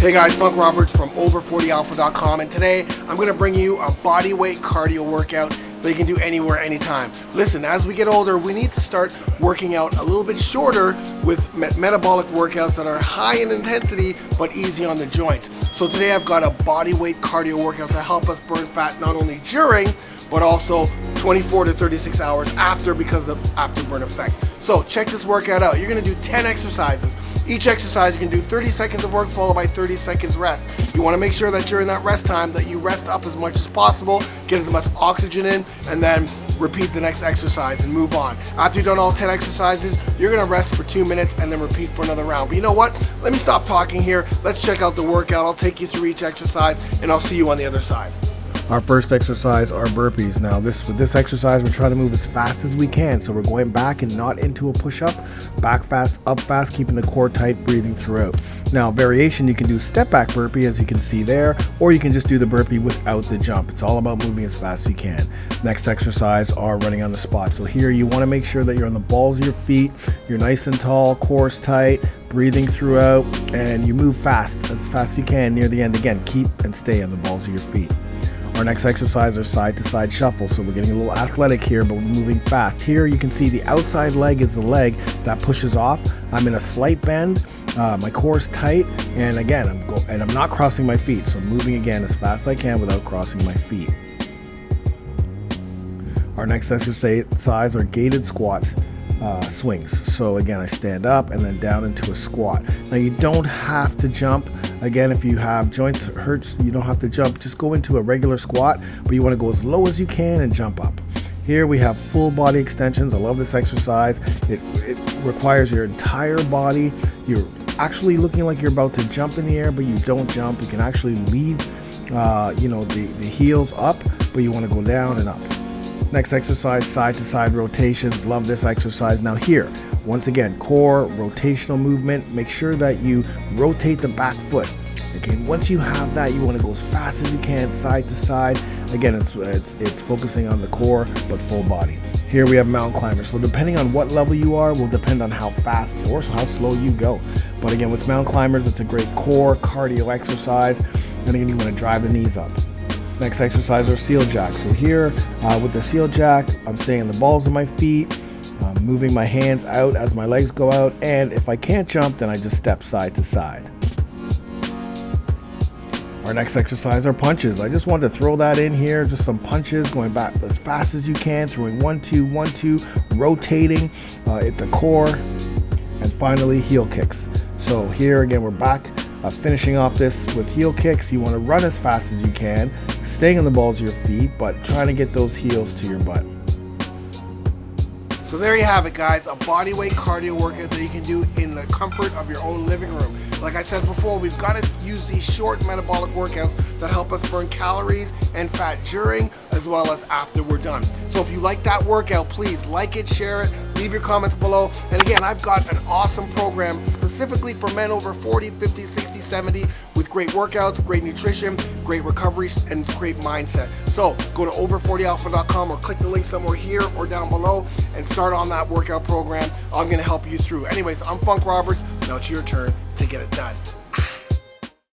Hey guys, Funk Roberts from over40alpha.com, and today I'm going to bring you a bodyweight cardio workout that you can do anywhere, anytime. Listen, as we get older, we need to start working out a little bit shorter with metabolic workouts that are high in intensity but easy on the joints. So today I've got a bodyweight cardio workout to help us burn fat not only during, but also 24 to 36 hours after, because of afterburn effect. So check this workout out. You're going to do 10 exercises. Each exercise you can do 30 seconds of work followed by 30 seconds rest. You want to make sure that during that rest time that you rest up as much as possible, get as much oxygen in, and then repeat the next exercise and move on. After you've done all 10 exercises, you're going to rest for 2 minutes and then repeat for another round. But you know what? Let me stop talking here. Let's check out the workout. I'll take you through each exercise and I'll see you on the other side. Our first exercise are burpees. Now with this exercise, we're trying to move as fast as we can. So we're going back and not into a push-up, back fast, up fast, keeping the core tight, breathing throughout. Now variation, you can do step back burpee as you can see there, or you can just do the burpee without the jump. It's all about moving as fast as you can. Next exercise are running on the spot. So here you want to make sure that you're on the balls of your feet, you're nice and tall, core's tight, breathing throughout, and you move fast as you can near the end. Again, keep and stay on the balls of your feet. Our next exercise are side to side shuffle. So we're getting a little athletic here, but we're moving fast. Here you can see the outside leg is the leg that pushes off. I'm in a slight bend, my core's tight, and again, I'm not crossing my feet. So I'm moving again as fast as I can without crossing my feet. Our next exercise are gated squat swings. So again, I stand up and then down into a squat. Now you don't have to jump. Again, if you have joints hurts, you don't have to jump. Just go into a regular squat, but you want to go as low as you can and jump up. Here we have full body extensions. I love this exercise. It requires your entire body. You're actually looking like you're about to jump in the air, but you don't jump. You can actually leave the heels up, but you want to go down and up. Next exercise, side to side rotations. Love this exercise. Now here, once again, core rotational movement. Make sure that you rotate the back foot. Okay, once you have that, you want to go as fast as you can, side to side. Again, it's focusing on the core, but full body. Here we have mountain climbers. So depending on what level you are will depend on how fast or how slow you go. But again, with mountain climbers, it's a great core cardio exercise. And again, you want to drive the knees up. Next exercise are seal jacks. So here with the seal jack, I'm staying on the balls of my feet, moving my hands out as my legs go out, and if I can't jump, then I just step side to side. Our next exercise are punches. I just wanted to throw that in here, just some punches, going back as fast as you can, throwing 1, 2, 1, 2, rotating at the core, and finally heel kicks. So here again, we're back. Finishing off this with heel kicks. You want to run as fast as you can, staying on the balls of your feet, but trying to get those heels to your butt. So there you have it, guys, a bodyweight cardio workout that you can do in the comfort of your own living room. Like I said before, we've got to use these short metabolic workouts that help us burn calories and fat during as well as after we're done. So if you like that workout, please like it, share it, leave your comments below. And again, I've got an awesome program specifically for men over 40, 50, 60, 70 with great workouts, great nutrition, great recovery, and great mindset. So go to over40alpha.com or click the link somewhere here or down below and start on that workout program. I'm going to help you through. Anyways, I'm Funk Roberts. Now it's your turn to get it done.